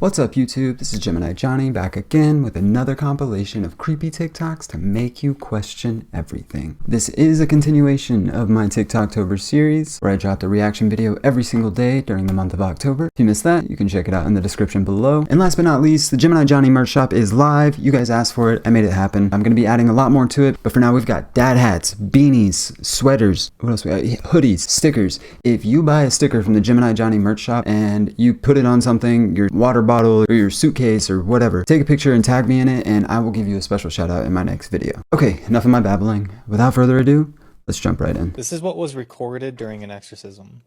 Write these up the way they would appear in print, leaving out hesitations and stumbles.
What's up YouTube, this is Gemini Johnny back again with another compilation of creepy TikToks to make you question everything. This is a continuation of my TikToktober series where I dropped a reaction video every single day during the month of October. If you missed that, you can check it out in the description below. And last but not least, the Gemini Johnny merch shop is live. You guys asked for it, I made it happen. I'm going to be adding a lot more to it, but for now we've got dad hats, beanies, sweaters, what else we got? Hoodies, stickers. If you buy a sticker from the Gemini Johnny merch shop and you put it on something, your water bottle or your suitcase or whatever, take a picture and tag me in it and I will give you a special shout out in my next video. Okay, enough of my babbling. Without further ado, let's jump right in. This is what was recorded during an exorcism.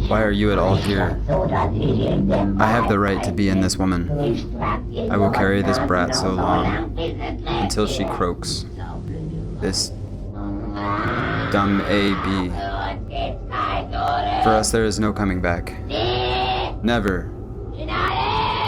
Why are you at all here? I have the right to be in this woman. I will carry this brat so long until she croaks. This dumb A.B. For us there is no coming back. Never.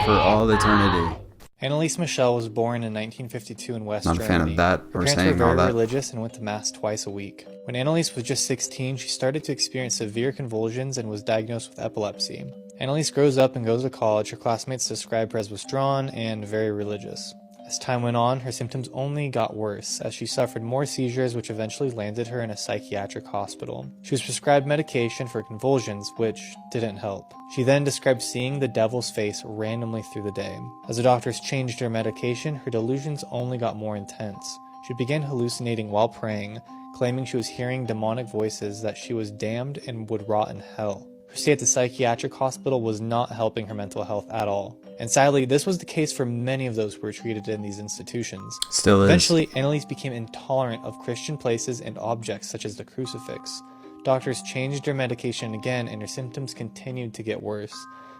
For all eternity. Annalise Michelle was born in 1952 in West Germany. Not a fan of that or saying all that. Her parents were very religious and went to mass twice a week. When Annalise was just 16, she started to experience severe convulsions and was diagnosed with epilepsy. Annalise grows up and goes to college. Her classmates describe her as withdrawn and very religious. As time went on, her symptoms only got worse, as she suffered more seizures which eventually landed her in a psychiatric hospital. She was prescribed medication for convulsions, which didn't help. She then described seeing the devil's face randomly through the day. As the doctors changed her medication, her delusions only got more intense. She began hallucinating while praying, claiming she was hearing demonic voices, that she was damned and would rot in hell. Her stay at the psychiatric hospital was not helping her mental health at all. And sadly, this was the case for many of those who were treated in these institutions. Still is. Eventually, Annalise became intolerant of Christian places and objects such as the crucifix. Doctors changed her medication again and her symptoms continued to get worse.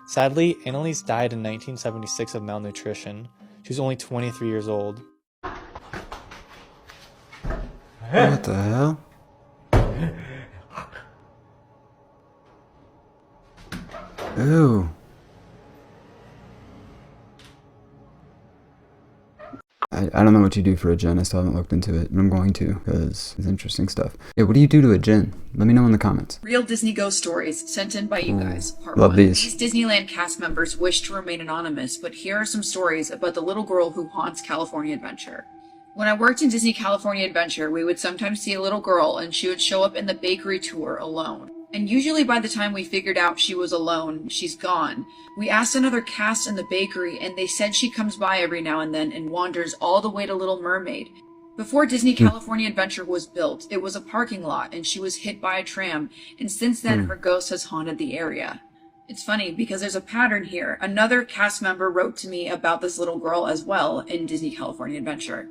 Sadly, Annalise died in 1976 of malnutrition. She was only 23 years old. What the hell? Ooh. I don't know what you do for a djinn. I still haven't looked into it, but I'm going to because it's interesting stuff. Yeah, what do you do to a djinn? Let me know in the comments. Real Disney ghost stories sent in by you guys. Part Love 1. these. These Disneyland cast members wish to remain anonymous, but here are some stories about the little girl who haunts California Adventure. When I worked in Disney California Adventure, we would sometimes see a little girl and she would show up in the bakery tour alone. And usually by the time we figured out she was alone, she's gone. We asked another cast in the bakery and they said she comes by every now and then and wanders all the way to Little Mermaid. Before Disney California Adventure was built, it was a parking lot and she was hit by a tram, and since then her ghost has haunted the area. It's funny because there's a pattern here. Another cast member wrote to me about this little girl as well in Disney California Adventure.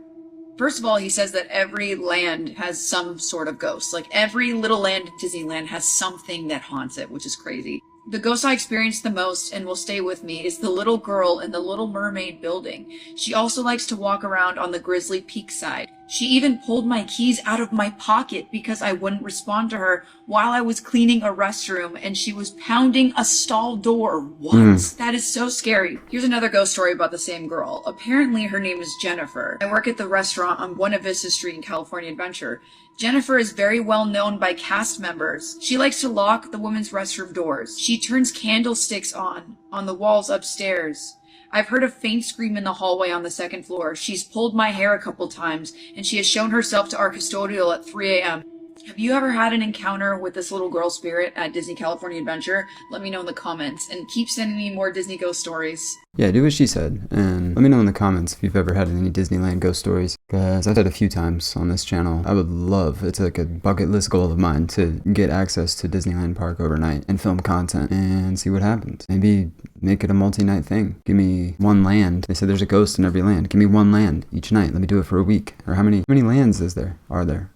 First of all, he says that every land has some sort of ghost. Like every little land in Disneyland has something that haunts it, which is crazy. The ghost I experienced the most and will stay with me is the little girl in the Little Mermaid building. She also likes to walk around on the Grizzly Peak side. She even pulled my keys out of my pocket because I wouldn't respond to her while I was cleaning a restroom, and she was pounding a stall door. What? That is so scary. Here's another ghost story about the same girl. Apparently her name is Jennifer. I work at the restaurant on Buena Vista Street in California Adventure. Jennifer is very well known by cast members. She likes to lock the women's restroom doors. She turns candlesticks on the walls upstairs. I've heard a faint scream in the hallway on the second floor. She's pulled my hair a couple times, and she has shown herself to our custodial at 3 a.m. Have you ever had an encounter with this little girl spirit at Disney California Adventure? Let me know in the comments, and keep sending me more Disney ghost stories. Yeah, do what she said, and let me know in the comments if you've ever had any Disneyland ghost stories, because I've had a few times on this channel. I would love, it's like a bucket list goal of mine, to get access to Disneyland Park overnight and film content and see what happens. Maybe make it a multi-night thing. Give me one land. They said there's a ghost in every land. Give me one land each night. Let me do it for a week. Or how many lands are there?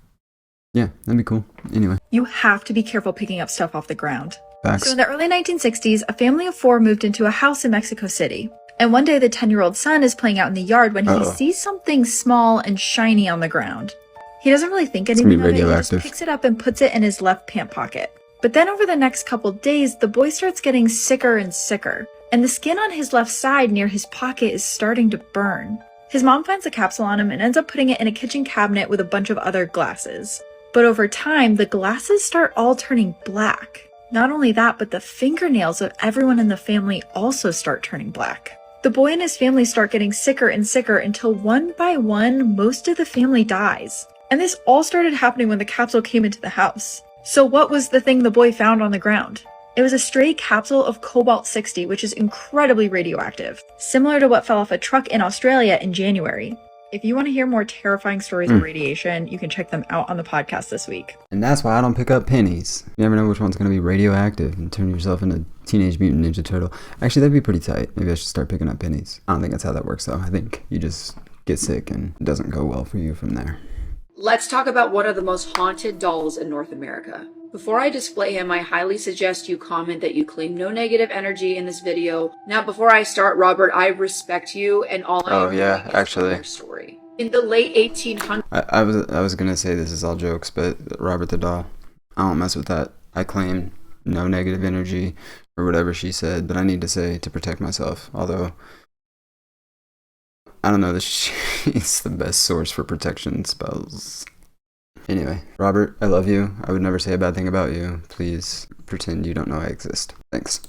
Yeah, that'd be cool. Anyway. You have to be careful picking up stuff off the ground. Facts. So in the early 1960s, a family of 4 moved into a house in Mexico City. And one day the 10-year-old son is playing out in the yard when he sees something small and shiny on the ground. He doesn't really think anything of it, he just picks it up and puts it in his left pant pocket. But then over the next couple days, the boy starts getting sicker and sicker, and the skin on his left side near his pocket is starting to burn. His mom finds a capsule on him and ends up putting it in a kitchen cabinet with a bunch of other glasses. But over time, the glasses start all turning black. Not only that, but the fingernails of everyone in the family also start turning black. The boy and his family start getting sicker and sicker until one by one, most of the family dies. And this all started happening when the capsule came into the house. So what was the thing the boy found on the ground? It was a stray capsule of cobalt-60, which is incredibly radioactive, similar to what fell off a truck in Australia in January. If you want to hear more terrifying stories of radiation, you can check them out on the podcast this week. And that's why I don't pick up pennies. You never know which one's going to be radioactive and turn yourself into a Teenage Mutant Ninja Turtle. Actually, that'd be pretty tight. Maybe I should start picking up pennies. I don't think that's how that works, though. I think you just get sick and it doesn't go well for you from there. Let's talk about one of the most haunted dolls in North America. Before I display him, I highly suggest you comment that you claim no negative energy in this video. Now, before I start, Robert, I respect you and all I am actually your story. In the late 1800s, I was gonna say this is all jokes, but Robert the doll, I don't mess with that. I claim no negative energy or whatever she said, but I need to say to protect myself. Although I don't know that she's the best source for protection spells. Anyway, Robert, I love you. I would never say a bad thing about you. Please pretend you don't know I exist. Thanks.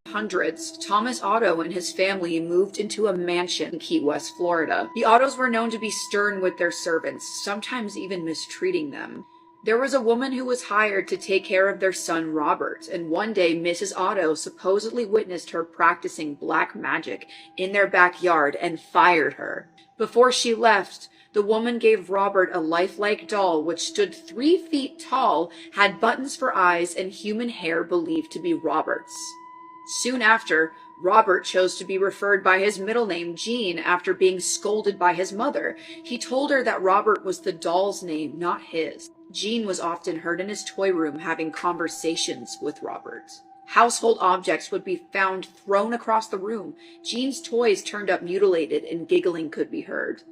hundreds, Thomas Otto and his family moved into a mansion in Key West, Florida. The Ottos were known to be stern with their servants, sometimes even mistreating them. There was a woman who was hired to take care of their son Robert, and one day Mrs. Otto supposedly witnessed her practicing black magic in their backyard and fired her. Before she left, the woman gave Robert a lifelike doll which stood 3 feet tall, had buttons for eyes, and human hair believed to be Robert's. Soon after, Robert chose to be referred by his middle name, Jean, after being scolded by his mother. He told her that Robert was the doll's name, not his. Jean was often heard in his toy room having conversations with Robert. Household objects would be found thrown across the room. Jean's toys turned up mutilated and giggling could be heard.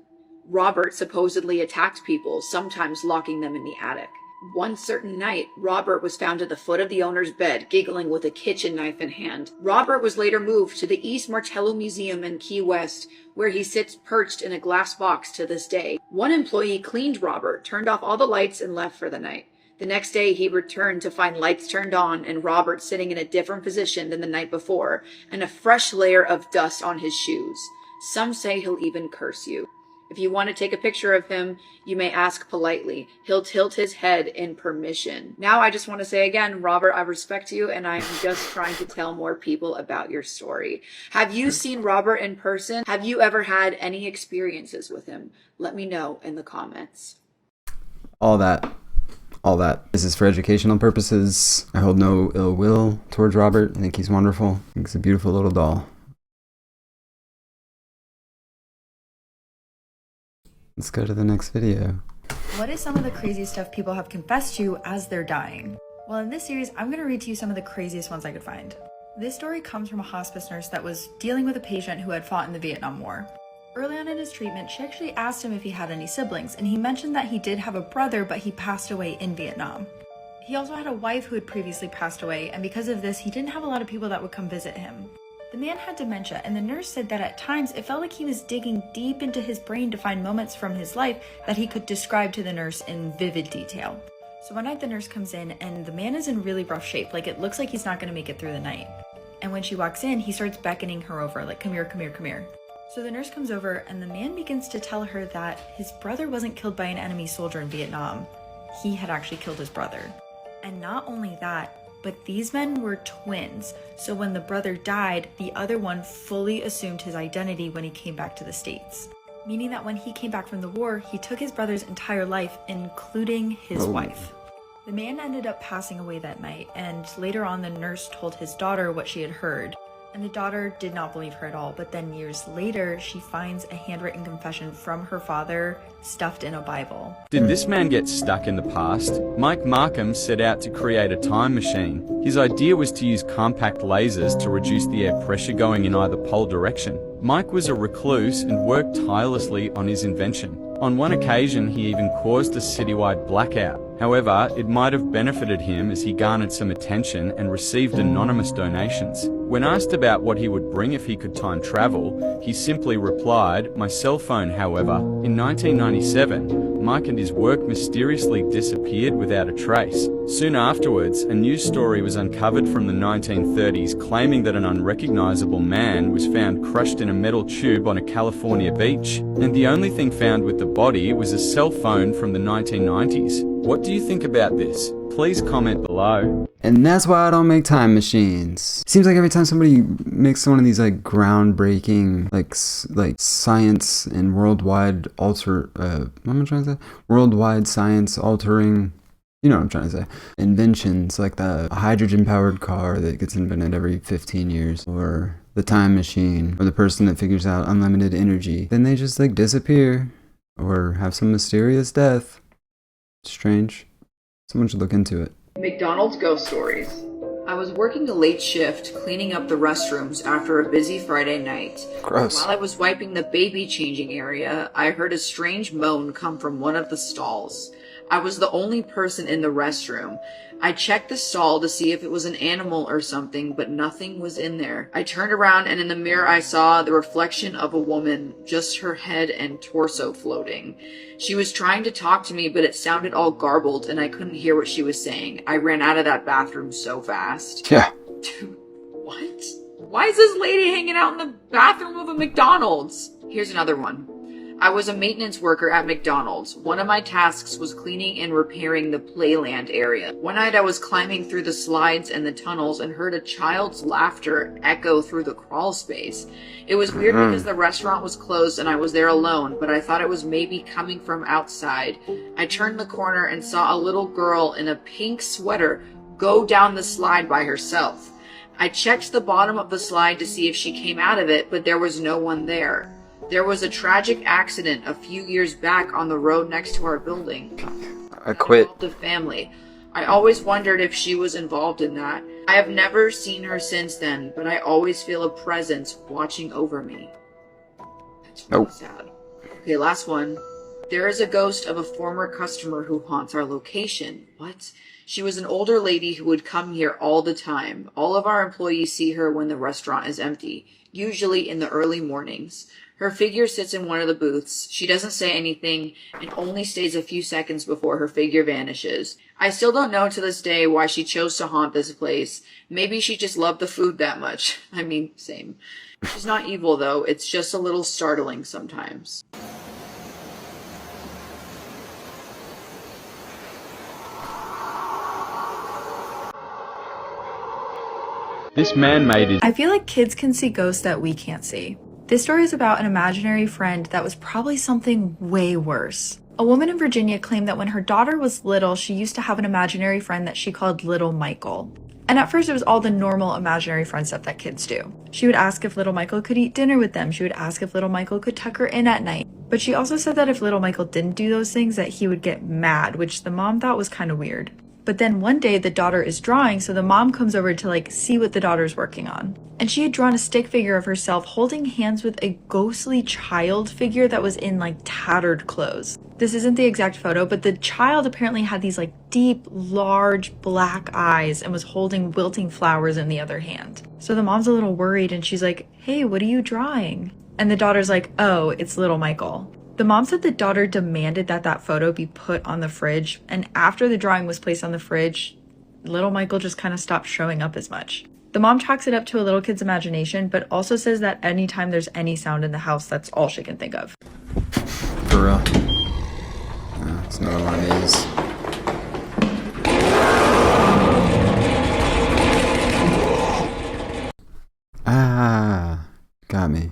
Robert supposedly attacked people, sometimes locking them in the attic. One certain night, Robert was found at the foot of the owner's bed, giggling with a kitchen knife in hand. Robert was later moved to the East Martello Museum in Key West, where he sits perched in a glass box to this day. One employee cleaned Robert, turned off all the lights, and left for the night. The next day, he returned to find lights turned on and Robert sitting in a different position than the night before, and a fresh layer of dust on his shoes. Some say he'll even curse you. If you want to take a picture of him, you may ask politely. He'll tilt his head in permission. Now I just want to say again, Robert, I respect you, and I am just trying to tell more people about your story. Have you seen Robert in person? Have you ever had any experiences with him? Let me know in the comments. All that. This is for educational purposes. I hold no ill will towards Robert. I think he's wonderful. I think he's a beautiful little doll. Let's go to the next video. What is some of the craziest stuff people have confessed to as they're dying? Well, in this series, I'm going to read to you some of the craziest ones I could find. This story comes from a hospice nurse that was dealing with a patient who had fought in the Vietnam War. Early on in his treatment, she actually asked him if he had any siblings, and he mentioned that he did have a brother, but he passed away in Vietnam. He also had a wife who had previously passed away, and because of this, he didn't have a lot of people that would come visit him. The man had dementia, and the nurse said that at times it felt like he was digging deep into his brain to find moments from his life that he could describe to the nurse in vivid detail. So one night the nurse comes in, and the man is in really rough shape, like it looks like he's not going to make it through the night. And when she walks in, he starts beckoning her over, like, come here, come here, come here. So the nurse comes over, and the man begins to tell her that his brother wasn't killed by an enemy soldier in Vietnam. He had actually killed his brother. And not only that, but these men were twins, so when the brother died, the other one fully assumed his identity when he came back to the States. Meaning that when he came back from the war, he took his brother's entire life, including his wife. The man ended up passing away that night, and later on the nurse told his daughter what she had heard. And the daughter did not believe her at all, but then years later, she finds a handwritten confession from her father stuffed in a Bible. Did this man get stuck in the past? Mike Markham set out to create a time machine. His idea was to use compact lasers to reduce the air pressure going in either pole direction. Mike was a recluse and worked tirelessly on his invention. On one occasion, he even caused a citywide blackout. However, it might have benefited him as he garnered some attention and received anonymous donations. When asked about what he would bring if he could time travel, he simply replied, "My cell phone, however." In 1997, Mike and his work mysteriously disappeared without a trace. Soon afterwards, a news story was uncovered from the 1930s claiming that an unrecognizable man was found crushed in a metal tube on a California beach, and the only thing found with the body was a cell phone from the 1990s. What do you think about this? Please comment below. And that's why I don't make time machines. Seems like every time somebody makes one of these like groundbreaking like science and worldwide worldwide science altering, you know what I'm trying to say, inventions, like the hydrogen powered car that gets invented every 15 years, or the time machine, or the person that figures out unlimited energy, then they just like disappear or have some mysterious death. Strange. Someone should look into it. McDonald's ghost stories. I was working a late shift cleaning up the restrooms after a busy Friday night. Gross. While I was wiping the baby changing area, I heard a strange moan come from one of the stalls. I was the only person in the restroom. I checked the stall to see if it was an animal or something, but nothing was in there. I turned around and in the mirror I saw the reflection of a woman, just her head and torso floating. She was trying to talk to me, but it sounded all garbled and I couldn't hear what she was saying. I ran out of that bathroom so fast. Yeah. Dude, what? Why is this lady hanging out in the bathroom of a McDonald's? Here's another one. I was a maintenance worker at McDonald's. One of my tasks was cleaning and repairing the playland area. One night I was climbing through the slides and the tunnels and heard a child's laughter echo through the crawl space. It was weird because the restaurant was closed and I was there alone, but I thought it was maybe coming from outside. I turned the corner and saw a little girl in a pink sweater go down the slide by herself. I checked the bottom of the slide to see if she came out of it, but there was no one there. There was a tragic accident a few years back on the road next to our building. I quit. The family. I always wondered if she was involved in that. I have never seen her since then, but I always feel a presence watching over me. That's really sad. Okay, last one. There is a ghost of a former customer who haunts our location. What? She was an older lady who would come here all the time. All of our employees see her when the restaurant is empty, usually in the early mornings. Her figure sits in one of the booths. She doesn't say anything and only stays a few seconds before her figure vanishes. I still don't know to this day why she chose to haunt this place. Maybe she just loved the food that much. I mean, same. She's not evil though. It's just a little startling sometimes. This man made his... I feel like kids can see ghosts that we can't see. This story is about an imaginary friend that was probably something way worse. A woman in Virginia claimed that when her daughter was little, she used to have an imaginary friend that she called Little Michael. And at first it was all the normal imaginary friend stuff that kids do. She would ask if Little Michael could eat dinner with them. She would ask if Little Michael could tuck her in at night. But she also said that if Little Michael didn't do those things, that he would get mad, which the mom thought was kind of weird. But then one day the daughter is drawing, so the mom comes over to see what the daughter's working on. And she had drawn a stick figure of herself holding hands with a ghostly child figure that was in tattered clothes. This isn't the exact photo, but the child apparently had these deep, large black eyes and was holding wilting flowers in the other hand. So the mom's a little worried and she's like, "Hey, what are you drawing?" And the daughter's like, "Oh, it's Little Michael." The mom said the daughter demanded that that photo be put on the fridge, and after the drawing was placed on the fridge, Little Michael just kind of stopped showing up as much. The mom chalks it up to a little kid's imagination, but also says that anytime there's any sound in the house, that's all she can think of. For real. It's another one of these. Ah, got me.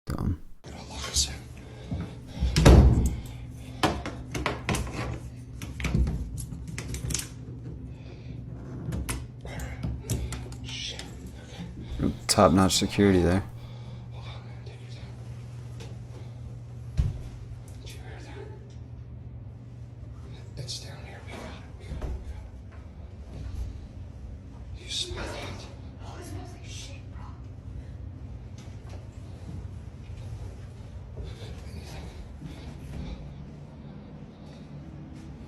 Dumb. Top-notch security there. It's down here. We got it. You smell it? Oh, it smells like shit, bro. Anything?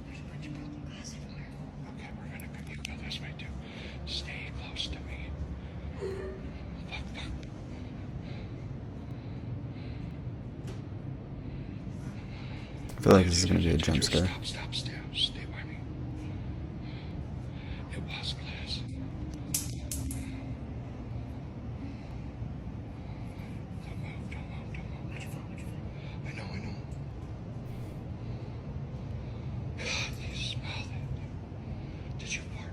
There's a bunch of broken glass everywhere. Okay, we're gonna go. You go this way too. Stay close to me. Fuck. feel like this is gonna be a jump scare. Stop, stay by me. It was glass. Don't move. I know. God, you smell it. Did you fart?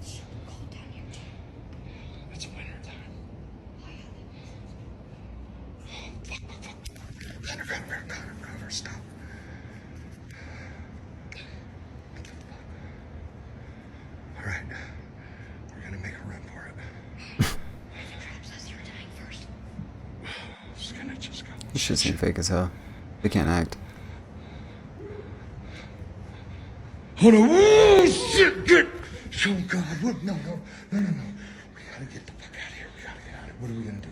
It's so cold down here. It's winter time. Oh, fuck. Cover, stop. All right, we're gonna make a run for it. You were dying first. Just gonna go. This shit seems fake as hell. They can't act. Hold on. Oh shit! Get. Oh God! What? No. We gotta get the fuck out of here. What are we gonna do?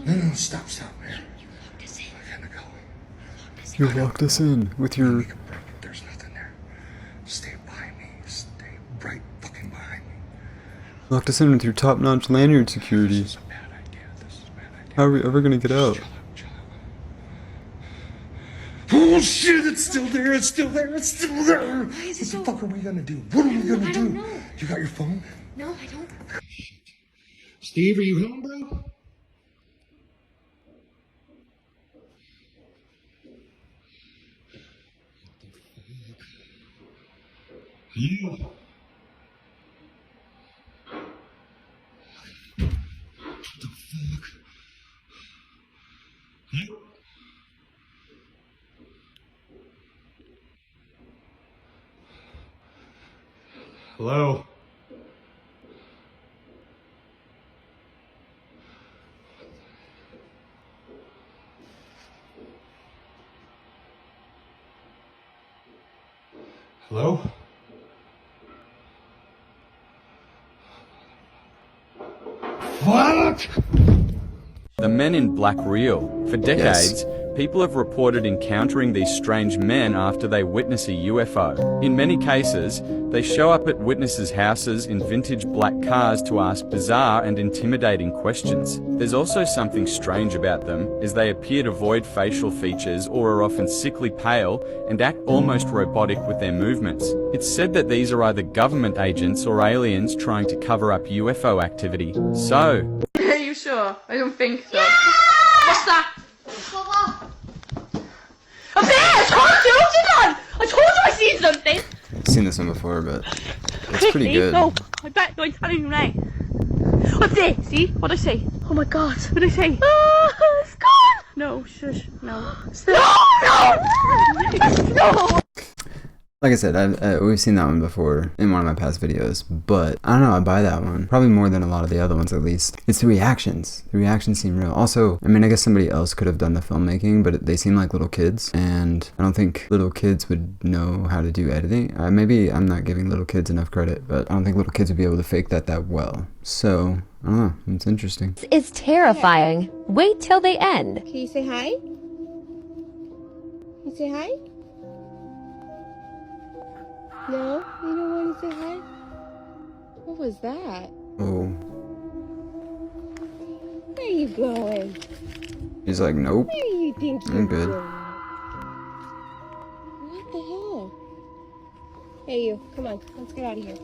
No. Stop, man. You locked us in. I gotta go. You locked us in with your. There's nothing there. Stay by me. Stay right fucking behind me. Locked us in with your top-notch lanyard security. This is a bad idea. How are we ever gonna get out? Chill out. Oh shit! It's still there. What the fuck are we gonna do? What are we gonna do? don't know. You got your phone? No, I don't. Steve, are you home, bro? Yeah. What the fuck? Hello? Hello? Fuck! The men in black real. For decades, people have reported encountering these strange men after they witness a UFO. In many cases, they show up at witnesses' houses in vintage black cars to ask bizarre and intimidating questions. There's also something strange about them, as they appear to void facial features or are often sickly pale and act almost robotic with their movements. It's said that these are either government agents or aliens trying to cover up UFO activity. So, Are you sure? I don't think so. What's that? Up there! I told you I seen something! I've seen this one before, but it's pretty good. No, I bet I'm telling you now. Up there! See? What'd I say? Oh my god, what'd I say? It's gone! No, shush, no. No! Like I said, we've seen that one before in one of my past videos, but I don't know, I buy that one. Probably more than a lot of the other ones, at least. It's the reactions. The reactions seem real. Also, I mean, I guess somebody else could have done the filmmaking, but they seem like little kids, and I don't think little kids would know how to do editing. Maybe I'm not giving little kids enough credit, but I don't think little kids would be able to fake that well. So, I don't know, it's interesting. It's terrifying. Wait till they end. Can you say hi? You say hi? No? You don't want to say hi? What was that? Oh. Where are you going? He's like, nope. Where do you think you're I'm good. going? What the hell? Hey you, come on, let's get out of here.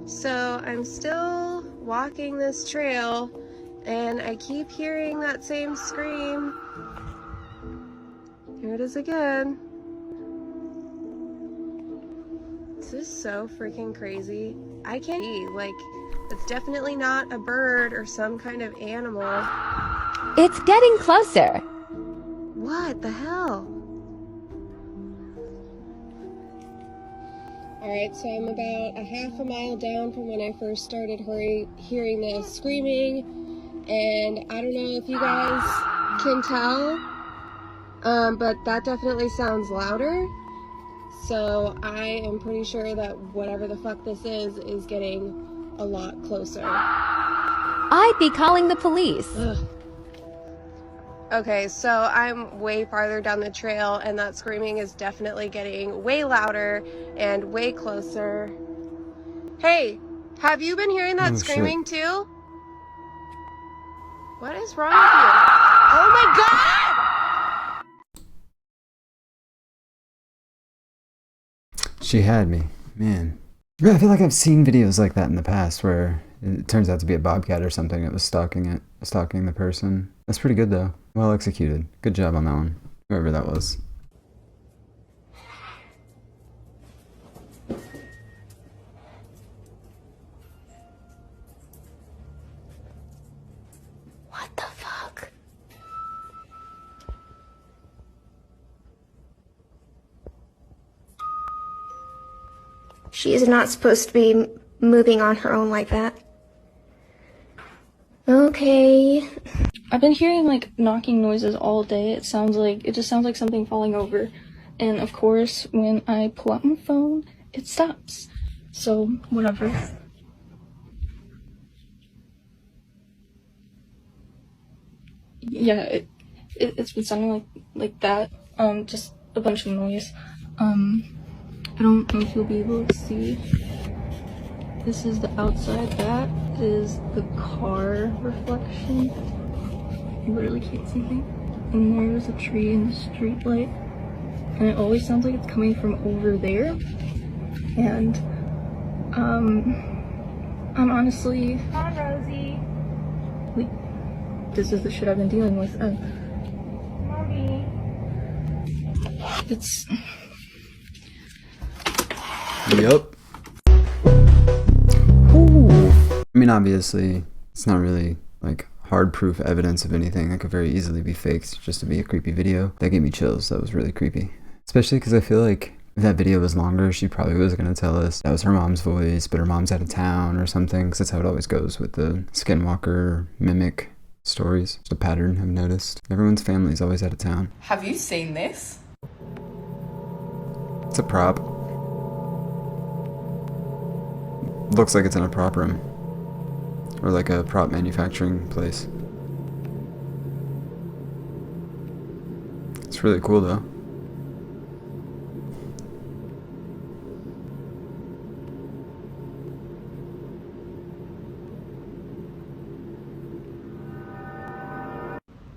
So I'm still walking this trail and I keep hearing that same scream. Here it is again. This is so freaking crazy. I can't see, like, it's definitely not a bird or some kind of animal. It's getting closer. What the hell? Alright, so I'm about a half a mile down from when I first started hearing the screaming, and I don't know if you guys can tell, but that definitely sounds louder. So I am pretty sure that whatever the fuck this is getting a lot closer. I'd be calling the police. Ugh. Okay, so I'm way farther down the trail and that screaming is definitely getting way louder and way closer. Hey, have you been hearing that screaming too? What is wrong with you? Oh my god! She had me. Man. Yeah, I feel like I've seen videos like that in the past where it turns out to be a bobcat or something that was stalking the person. That's pretty good though. Well executed. Good job on that one. Whoever that was. What the fuck? She is not supposed to be moving on her own like that. Okay. I've been hearing like knocking noises all day. It just sounds like something falling over. And of course, when I pull out my phone, it stops. So, whatever. Yeah, it's been sounding like that. Just a bunch of noise. I don't know if you'll be able to see. This is the outside. That is the car reflection. You literally can't see anything. And there's a tree in the street light. And it always sounds like it's coming from over there. And I'm honestly. Hi, Rosie. Wait, this is the shit I've been dealing with. Mommy. It's. Yup. Ooh. I mean, obviously, it's not really like hard proof evidence of anything. That could very easily be faked just to be a creepy video. That gave me chills. That was really creepy. Especially because I feel like if that video was longer, she probably was going to tell us that was her mom's voice, but her mom's out of town or something. Because that's how it always goes with the skinwalker mimic stories. It's a pattern I've noticed. Everyone's family is always out of town. Have you seen this? It's a prop. Looks like it's in a prop room. Or like a prop manufacturing place. It's really cool though.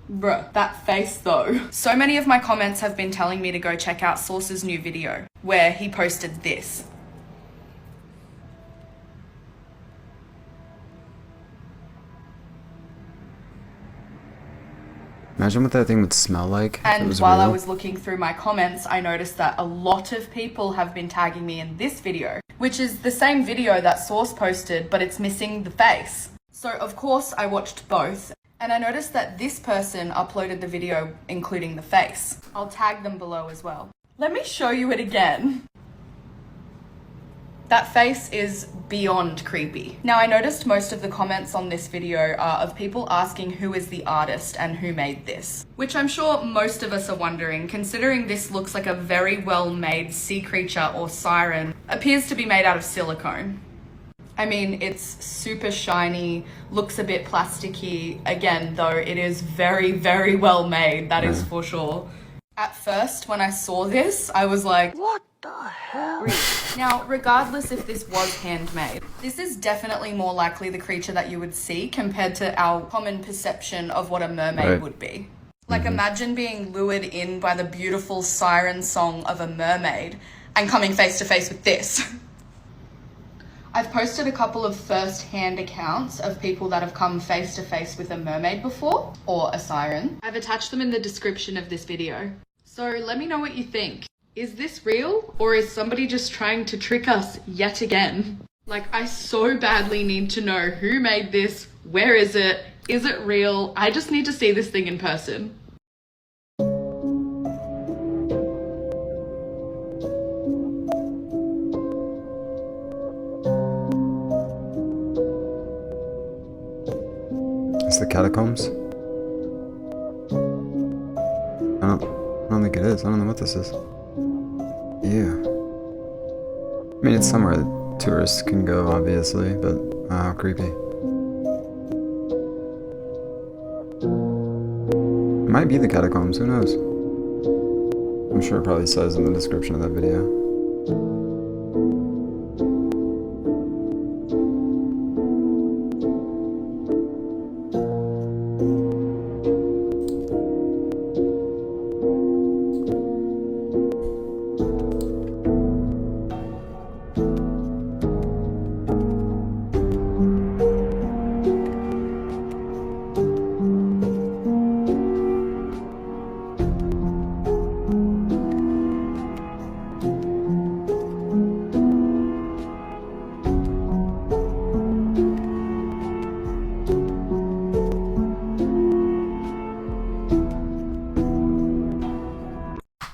Bruh, that face though. So many of my comments have been telling me to go check out Source's new video, where he posted this. Imagine what that thing would smell like. And while I was looking through my comments, I noticed that a lot of people have been tagging me in this video, which is the same video that Source posted, but it's missing the face. So of course I watched both, and I noticed that this person uploaded the video including the face. I'll tag them below as well. Let me show you it again. That face is beyond creepy. Now I noticed most of the comments on this video are of people asking who is the artist and who made this. Which I'm sure most of us are wondering, considering this looks like a very well made sea creature or siren. Appears to be made out of silicone. I mean, it's super shiny, looks a bit plasticky. Again, though, it is very, very well made, that is for sure. At first, when I saw this, I was like, what the hell? Now, regardless if this was handmade, this is definitely more likely the creature that you would see compared to our common perception of what a mermaid would be. Like, imagine being lured in by the beautiful siren song of a mermaid and coming face to face with this. I've posted a couple of first-hand accounts of people that have come face to face with a mermaid before, or a siren. I've attached them in the description of this video. So let me know what you think. Is this real, or is somebody just trying to trick us yet again? Like, I so badly need to know who made this, where is it real? I just need to see this thing in person. It's the catacombs? I don't think it is. I don't know what this is. Yeah. I mean, it's somewhere that tourists can go, obviously, but wow, creepy. It might be the catacombs, who knows? I'm sure it probably says in the description of that video.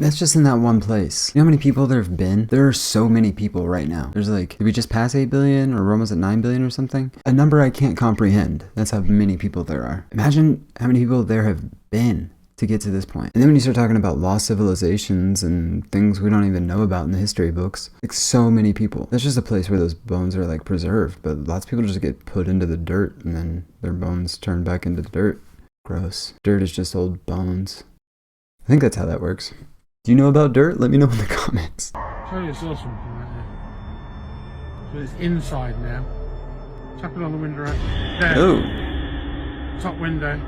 That's just in that one place. You know how many people there have been? There are so many people right now. There's like, did we just pass 8 billion or we're almost at 9 billion or something? A number I can't comprehend. That's how many people there are. Imagine how many people there have been to get to this point. And then when you start talking about lost civilizations and things we don't even know about in the history books, like so many people. That's just a place where those bones are like preserved, but lots of people just get put into the dirt and then their bones turn back into the dirt. Gross. Dirt is just old bones. I think that's how that works. Do you know about dirt? Let me know in the comments. Show you saw something right there. So it's inside now. Tap it on the window right there. Oh. Top window.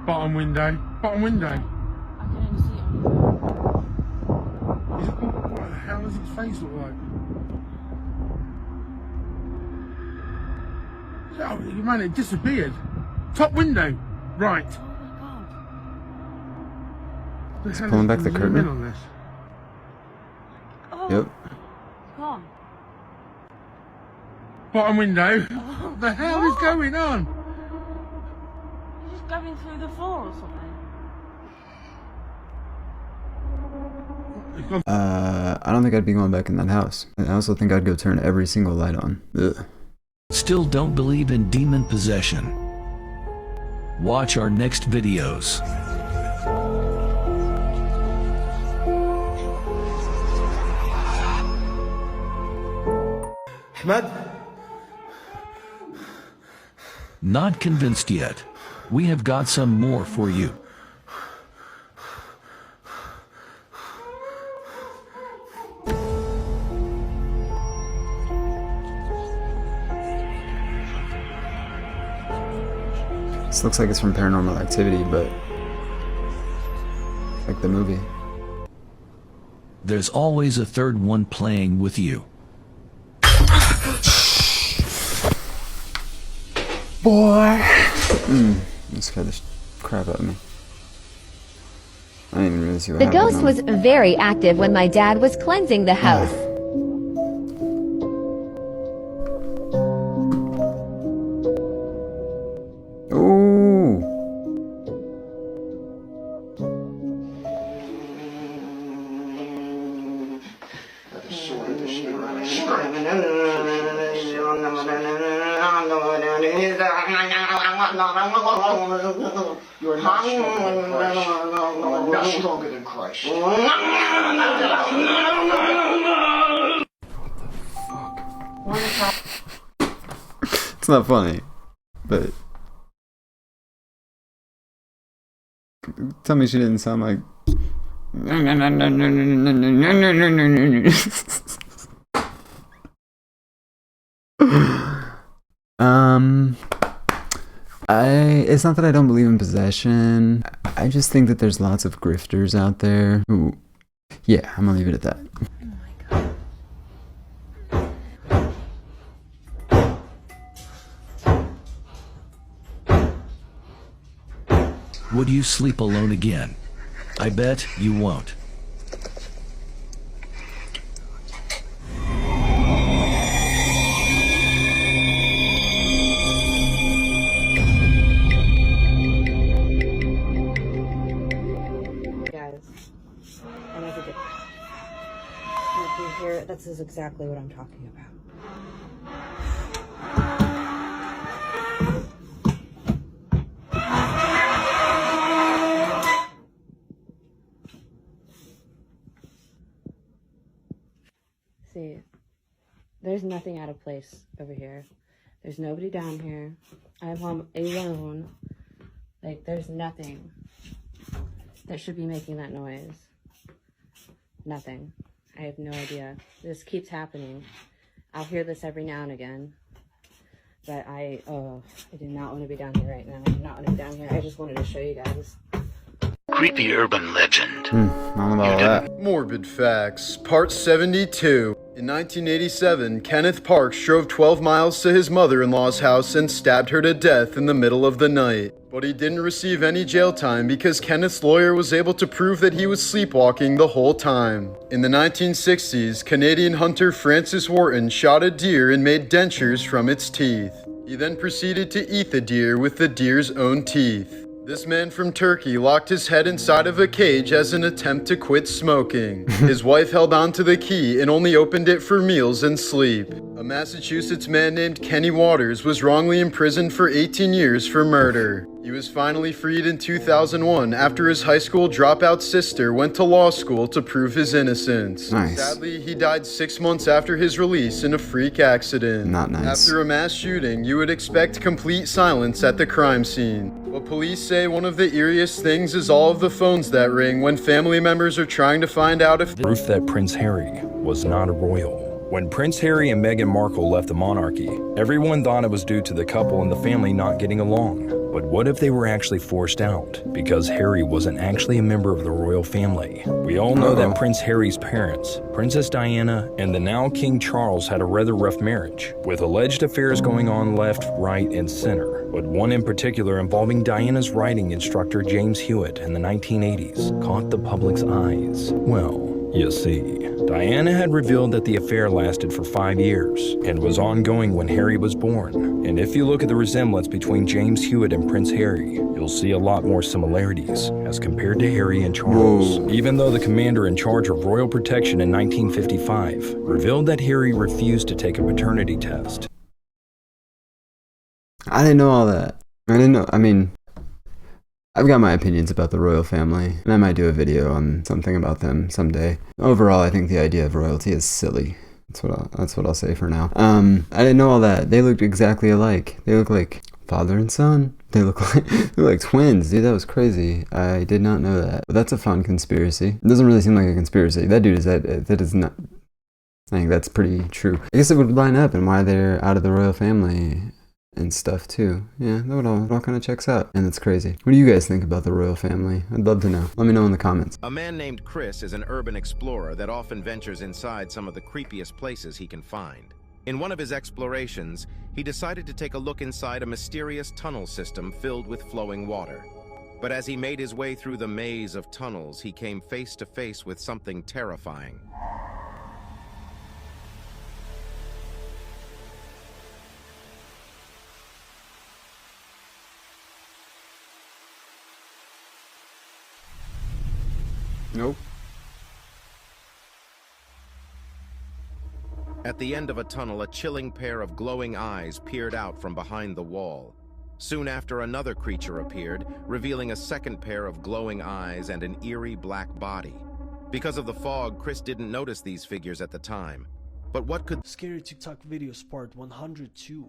Bottom window. Bottom window. I can only see it. What the hell does its face look like? Oh, man, it disappeared. Top window. Right. Oh my god. It's pulling back the curtain. On this. Oh. Yep. Come. Bottom window. What the hell is going on? You're just going through the floor or something. I don't think I'd be going back in that house. I also think I'd go turn every single light on. Ugh. Still don't believe in demon possession? Watch our next videos. Ahmed? Not convinced yet. We have got some more for you. This looks like it's from Paranormal Activity, but like the movie. There's always a third one playing with you. Boy! That scared the crap out of me. I didn't even really see what The happened. ghost was very active when my dad was cleansing the house. Ooh! You are not stronger than Christ. You are not stronger than Christ. It's not funny, but tell me she didn't sound like. It's not that I don't believe in possession. I just think that there's lots of grifters out there who, yeah, I'm gonna leave it at that. Would you sleep alone again? I bet you won't. This is exactly what I'm talking about. See, there's nothing out of place over here. There's nobody down here. I'm home alone. Like, there's nothing that should be making that noise. Nothing. I have no idea. This keeps happening. I'll hear this every now and again. But I do not want to be down here right now. I do not want to be down here. I just wanted to show you guys. Creepy urban legend. I don't know about that. Morbid Facts, Part 72. In 1987, Kenneth Parks drove 12 miles to his mother-in-law's house and stabbed her to death in the middle of the night. But he didn't receive any jail time because Kenneth's lawyer was able to prove that he was sleepwalking the whole time. In the 1960s, Canadian hunter Francis Wharton shot a deer and made dentures from its teeth. He then proceeded to eat the deer with the deer's own teeth. This man from Turkey locked his head inside of a cage as an attempt to quit smoking. His wife held on to the key and only opened it for meals and sleep. A Massachusetts man named Kenny Waters was wrongly imprisoned for 18 years for murder. He was finally freed in 2001 after his high school dropout sister went to law school to prove his innocence. Nice. Sadly, he died 6 months after his release in a freak accident. Not nice. After a mass shooting, you would expect complete silence at the crime scene. But police say one of the eeriest things is all of the phones that ring when family members are trying to find out if proof that Prince Harry was not a royal. When Prince Harry and Meghan Markle left the monarchy, everyone thought it was due to the couple and the family not getting along. But what if they were actually forced out because Harry wasn't actually a member of the royal family? We all know that Prince Harry's parents, Princess Diana, and the now King Charles had a rather rough marriage, with alleged affairs going on left, right, and center. But one in particular involving Diana's writing instructor James Hewitt in the 1980s caught the public's eyes. Well, you see, Diana had revealed that the affair lasted for 5 years and was ongoing when Harry was born. And if you look at the resemblance between James Hewitt and Prince Harry, you'll see a lot more similarities as compared to Harry and Charles. Whoa. Even though the commander in charge of royal protection in 1955 revealed that Harry refused to take a paternity test. I didn't know all that. I've got my opinions about the royal family, and I might do a video on something about them someday. Overall, I think the idea of royalty is silly. That's what I'll say for now. I didn't know all that. They looked exactly alike. They look like father and son. They look like twins, dude. That was crazy. I did not know that. But that's a fun conspiracy. It doesn't really seem like a conspiracy. That dude that is not. I think that's pretty true. I guess it would line up and why they're out of the royal family and stuff too. Yeah, that all kind of checks out. And it's crazy. What do you guys think about the royal family? I'd love to know. Let me know in the comments. A man named Chris is an urban explorer that often ventures inside some of the creepiest places he can find. In one of his explorations, he decided to take a look inside a mysterious tunnel system filled with flowing water. But as he made his way through the maze of tunnels, he came face to face with something terrifying. Nope. At the end of a tunnel, a chilling pair of glowing eyes peered out from behind the wall. Soon after, another creature appeared, revealing a second pair of glowing eyes and an eerie black body. Because of the fog, Chris didn't notice these figures at the time. But what could... Scary TikTok videos part 102.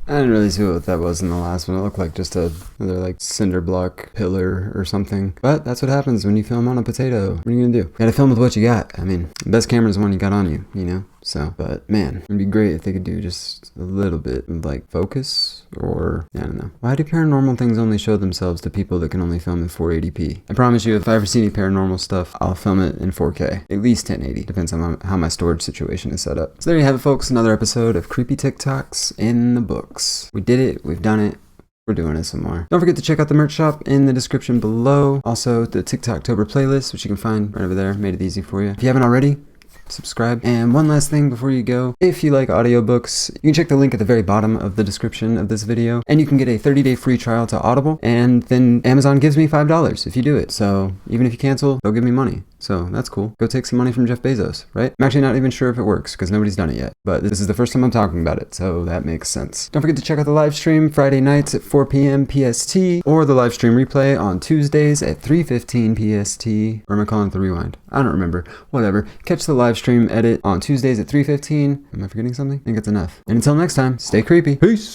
I didn't really see what that was in the last one. It looked like just another like cinder block pillar or something. But that's what happens when you film on a potato. What are you gonna do? You gotta film with what you got. I mean, the best camera is the one you got on you, you know? So, but man, it'd be great if they could do just a little bit of like focus or, I don't know. Why do paranormal things only show themselves to people that can only film in 480p? I promise you, if I ever see any paranormal stuff, I'll film it in 4K. At least 1080. Depends on how my storage situation is set up. So there you have it, folks. Another episode of Creepy TikToks in the books. We did it. We've done it. We're doing it some more. Don't forget to check out the merch shop in the description below. Also, the TikToktober playlist, which you can find right over there. Made it easy for you. If you haven't already, subscribe. And one last thing before you go, if you like audiobooks, you can check the link at the very bottom of the description of this video, and you can get a 30-day free trial to Audible, and then Amazon gives me $5 if you do it. So even if you cancel, they'll give me money. So that's cool. Go take some money from Jeff Bezos, right? I'm actually not even sure if it works because nobody's done it yet, but this is the first time I'm talking about it, so that makes sense. Don't forget to check out the live stream Friday nights at 4 p.m. PST, or the live stream replay on Tuesdays at 3:15 PST, or am I calling it the rewind? I don't remember. Whatever. Catch the live stream edit on Tuesdays at 3:15. Am I forgetting something? I think it's enough. And until next time, stay creepy. Peace!